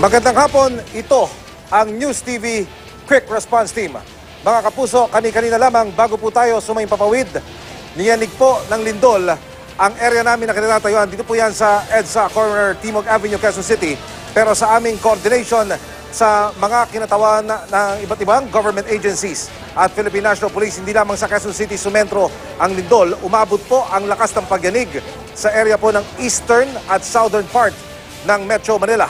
Magandang hapon, ito ang News TV Quick Response Team. Mga kapuso, kani-kanina lamang bago po tayo sumayong papawid, niyanig po ng lindol ang area namin na kinatatayuan. Dito po yan sa EDSA Corner, Timog Avenue, Quezon City. Pero sa aming coordination sa mga kinatawan ng iba't ibang government agencies at Philippine National Police, hindi lamang sa Quezon City sumentro ang lindol, umabot po ang lakas ng pagyanig sa area po ng eastern at southern part ng Metro Manila.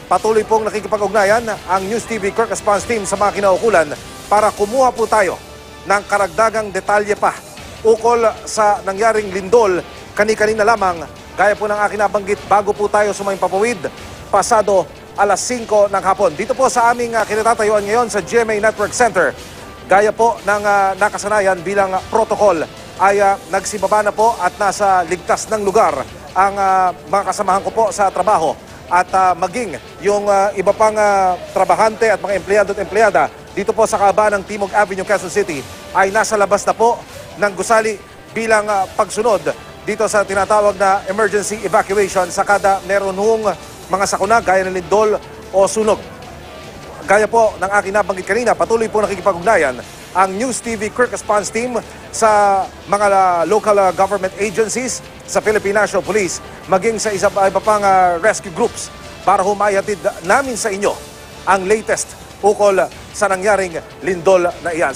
Patuloy pong nakikipag-ugnayan ang News TV Quick Response Team sa mga kinaukulan para kumuha po tayo ng karagdagang detalye pa ukol sa nangyaring lindol kani-kanina lamang, gaya po ng aking nabanggit bago po tayo sumayong papawid pasado alas 5 ng hapon. Dito po sa aming kinatatayuan ngayon sa GMA Network Center, gaya po ng nakasanayan bilang protocol ay nagsibaba na po at nasa ligtas ng lugar ang mga kasamahan ko po sa trabaho at maging yung iba pang trabahante at mga empleyado at empleyada dito po sa kahabaan ng Timog Avenue, Quezon City ay nasa labas na po ng gusali bilang pagsunod dito sa tinatawag na emergency evacuation sa kada meron hong mga sakuna gaya ng lindol o sunog. Gaya po ng aking nabanggit kanina, patuloy po nakikipag-ugnayan ang News TV Quick Response Team sa mga local government agencies, sa Philippine National Police, maging sa iba pang rescue groups para humayatid namin sa inyo ang latest ukol sa nangyaring lindol na iyan.